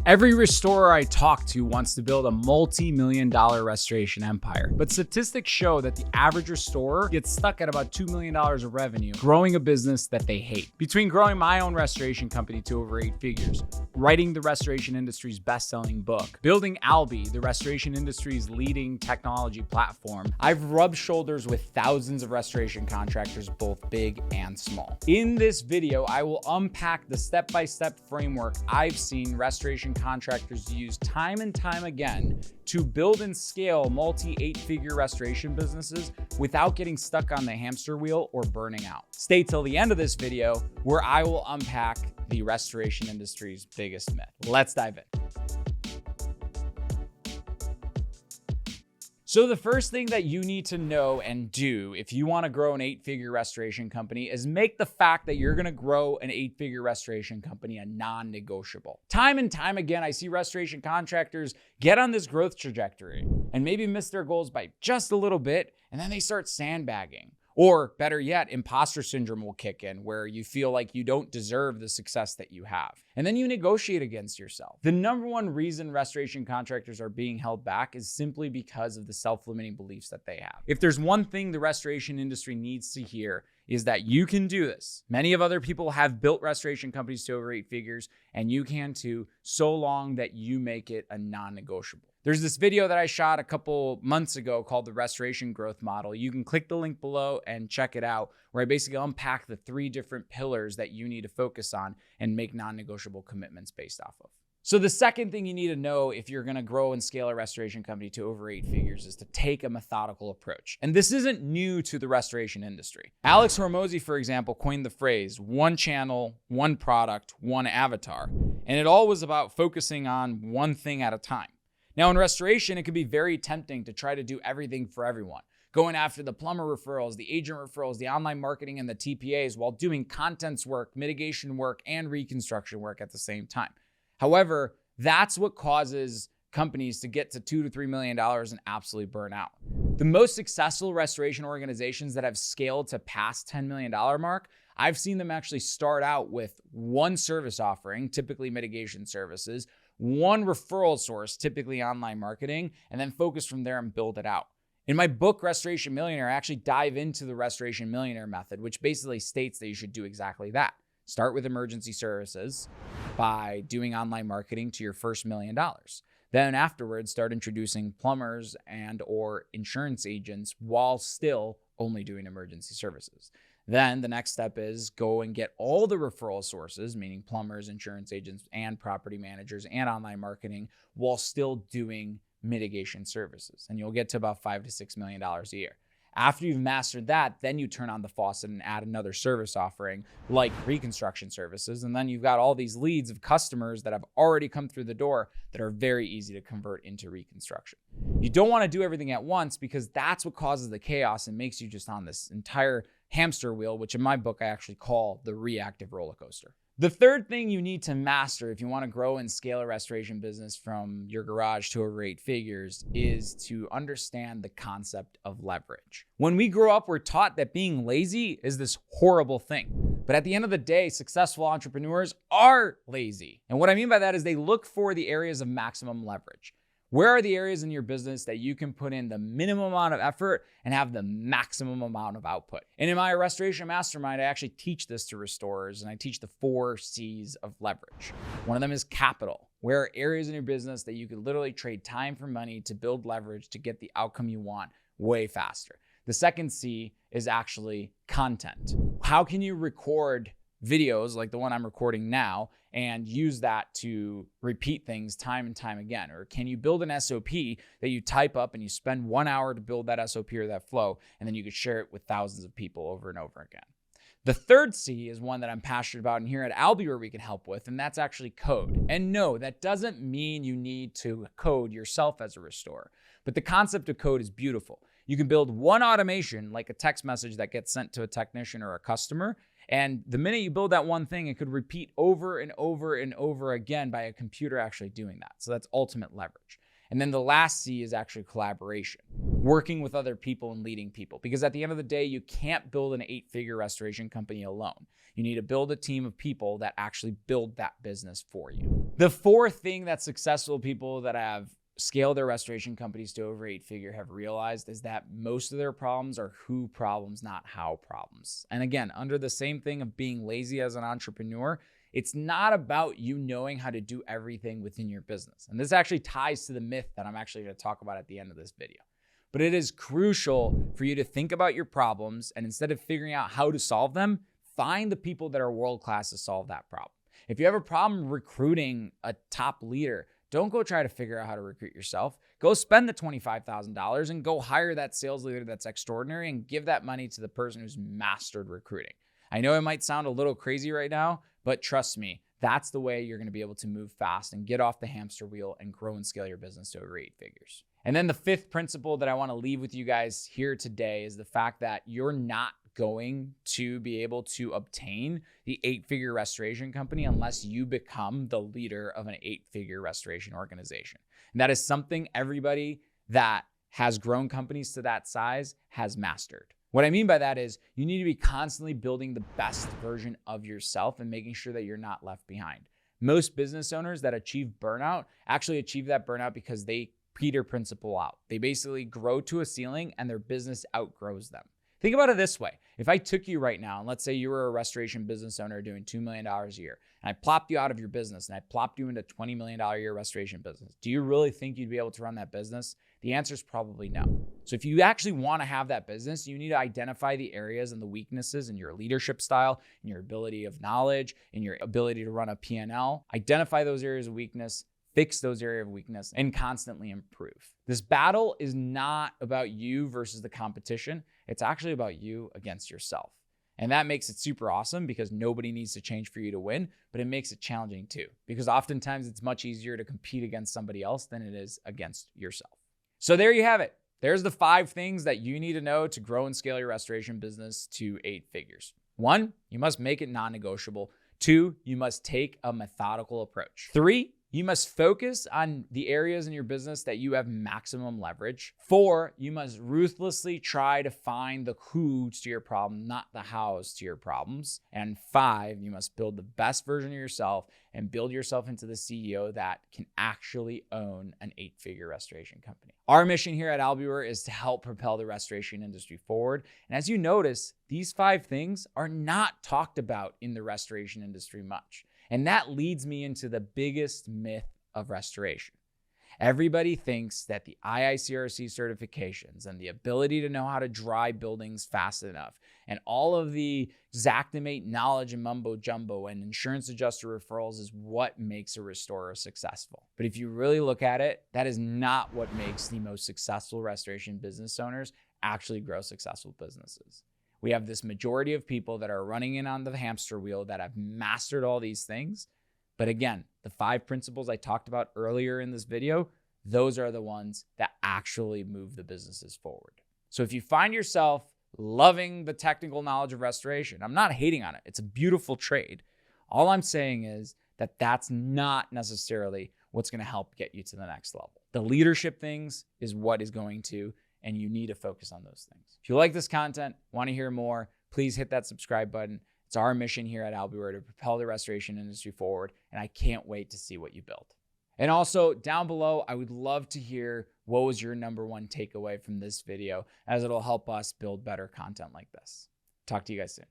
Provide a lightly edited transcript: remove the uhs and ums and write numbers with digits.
Every restorer I talk to wants to build a multi-million-dollar restoration empire, but statistics show that the average restorer gets stuck at about $2 million of revenue, growing a business that they hate. Between growing my own restoration company to over 8 figures, writing the restoration industry's best-selling book, building Albi, the restoration industry's leading technology platform, I've rubbed shoulders with thousands of restoration contractors, both big and small. In this video, I will unpack the step-by-step framework I've seen restoration contractors use time and time again to build and scale multi-8-figure restoration businesses without getting stuck on the hamster wheel or burning out. Stay till the end of this video where I will unpack the restoration industry's biggest myth. Let's dive in. So the first thing that you need to know and do if you want to grow an 8-figure restoration company is make the fact that you're going to grow an 8-figure restoration company a non-negotiable. Time and time again, I see restoration contractors get on this growth trajectory and maybe miss their goals by just a little bit, and then they start sandbagging. Or better yet, imposter syndrome will kick in where you feel like you don't deserve the success that you have. And then you negotiate against yourself. The number one reason restoration contractors are being held back is simply because of the self-limiting beliefs that they have. If there's one thing the restoration industry needs to hear, is that you can do this. Many of other people have built restoration companies to over 8 figures, and you can too, so long that you make it a non-negotiable. There's this video that I shot a couple months ago called the Restoration Growth Model. You can click the link below and check it out, where I basically unpack the 3 different pillars that you need to focus on and make non-negotiable commitments based off of. So the second thing you need to know if you're going to grow and scale a restoration company to over 8 figures is to take a methodical approach. And this isn't new to the restoration industry. Alex Hormozi, for example, coined the phrase, one channel, one product, one avatar. And it all was about focusing on one thing at a time. Now in restoration, it can be very tempting to try to do everything for everyone, going after the plumber referrals, the agent referrals, the online marketing, and the TPAs while doing contents work, mitigation work, and reconstruction work at the same time. However, that's what causes companies to get to $2 to $3 million and absolutely burn out. The most successful restoration organizations that have scaled to past $10 million mark, I've seen them actually start out with one service offering, typically mitigation services, one referral source, typically online marketing, and then focus from there and build it out. In my book, Restoration Millionaire, I actually dive into the Restoration Millionaire method, which basically states that you should do exactly that. Start with emergency services by doing online marketing to your first $1 million. Then afterwards, start introducing plumbers and or insurance agents while still only doing emergency services. Then the next step is go and get all the referral sources, meaning plumbers, insurance agents, and property managers and online marketing while still doing mitigation services. And you'll get to about $5 to $6 million a year. After you've mastered that, then you turn on the faucet and add another service offering like reconstruction services. And then you've got all these leads of customers that have already come through the door that are very easy to convert into reconstruction. You don't want to do everything at once because that's what causes the chaos and makes you just on this entire hamster wheel, which in my book, I actually call the reactive roller coaster. The third thing you need to master if you want to grow and scale a restoration business from your garage to over 8 figures is to understand the concept of leverage. When we grow up, we're taught that being lazy is this horrible thing. But at the end of the day, successful entrepreneurs are lazy. And what I mean by that is they look for the areas of maximum leverage. Where are the areas in your business that you can put in the minimum amount of effort and have the maximum amount of output? And in my restoration mastermind, I actually teach this to restorers, and I teach the 4 C's of leverage. One of them is capital. Where are areas in your business that you could literally trade time for money to build leverage to get the outcome you want way faster? The second C is actually content. How can you record videos like the one I'm recording now and use that to repeat things time and time again? Or can you build an SOP that you type up and you spend 1 hour to build that SOP or that flow, and then you could share it with thousands of people over and over again? The third C is one that I'm passionate about and here at Albi where we can help with, and that's actually code. And no, that doesn't mean you need to code yourself as a restorer, but the concept of code is beautiful. You can build one automation like a text message that gets sent to a technician or a customer, and the minute you build that one thing, it could repeat over and over and over again by a computer actually doing that. So that's ultimate leverage. And then the last C is actually collaboration, working with other people and leading people. Because at the end of the day, you can't build an 8-figure restoration company alone. You need to build a team of people that actually build that business for you. The fourth thing that successful people that have scaled their restoration companies to over 8-figure have realized is that most of their problems are who problems, not how problems. And again, under the same thing of being lazy as an entrepreneur, it's not about you knowing how to do everything within your business. And this actually ties to the myth that I'm actually going to talk about at the end of this video. But it is crucial for you to think about your problems, and instead of figuring out how to solve them, find the people that are world-class to solve that problem. If you have a problem recruiting a top leader, don't go try to figure out how to recruit yourself. Go spend the $25,000 and go hire that sales leader that's extraordinary and give that money to the person who's mastered recruiting. I know it might sound a little crazy right now, but trust me, that's the way you're going to be able to move fast and get off the hamster wheel and grow and scale your business to over 8 figures. And then the fifth principle that I want to leave with you guys here today is the fact that you're not going to be able to obtain the 8-figure restoration company unless you become the leader of an 8-figure restoration organization. And that is something everybody that has grown companies to that size has mastered. What I mean by that is you need to be constantly building the best version of yourself and making sure that you're not left behind. Most business owners that achieve burnout actually achieve that burnout because they Peter principle out. They basically grow to a ceiling and their business outgrows them. Think about it this way. If I took you right now, and let's say you were a restoration business owner doing $2 million a year, and I plopped you out of your business and I plopped you into a $20 million a year restoration business, do you really think you'd be able to run that business? The answer is probably no. So if you actually want to have that business, you need to identify the areas and the weaknesses in your leadership style, in your ability of knowledge, in your ability to run a P&L. Identify those areas of weakness, fix those areas of weakness, and constantly improve. This battle is not about you versus the competition. It's actually about you against yourself. And that makes it super awesome because nobody needs to change for you to win, but it makes it challenging too, because oftentimes it's much easier to compete against somebody else than it is against yourself. So there you have it. There's the 5 things that you need to know to grow and scale your restoration business to 8 figures. 1, you must make it non-negotiable. 2, you must take a methodical approach. 3, you must focus on the areas in your business that you have maximum leverage. 4, you must ruthlessly try to find the who's to your problem, not the how's to your problems. And 5, you must build the best version of yourself and build yourself into the CEO that can actually own an 8-figure restoration company. Our mission here at Albi is to help propel the restoration industry forward. And as you notice, these 5 things are not talked about in the restoration industry much. And that leads me into the biggest myth of restoration. Everybody thinks that the IICRC certifications and the ability to know how to dry buildings fast enough and all of the Xactimate knowledge and mumbo jumbo and insurance adjuster referrals is what makes a restorer successful. But if you really look at it, that is not what makes the most successful restoration business owners actually grow successful businesses. We have this majority of people that are running in on the hamster wheel that have mastered all these things. But again, the 5 principles I talked about earlier in this video, those are the ones that actually move the businesses forward. So if you find yourself loving the technical knowledge of restoration, I'm not hating on it. It's a beautiful trade. All I'm saying is that that's not necessarily what's going to help get you to the next level. The leadership things is what is going to, and you need to focus on those things. If you like this content, want to hear more, please hit that subscribe button. It's our mission here at Albi to propel the restoration industry forward, and I can't wait to see what you build. And also down below, I would love to hear what was your number 1 takeaway from this video, as it'll help us build better content like this. Talk to you guys soon.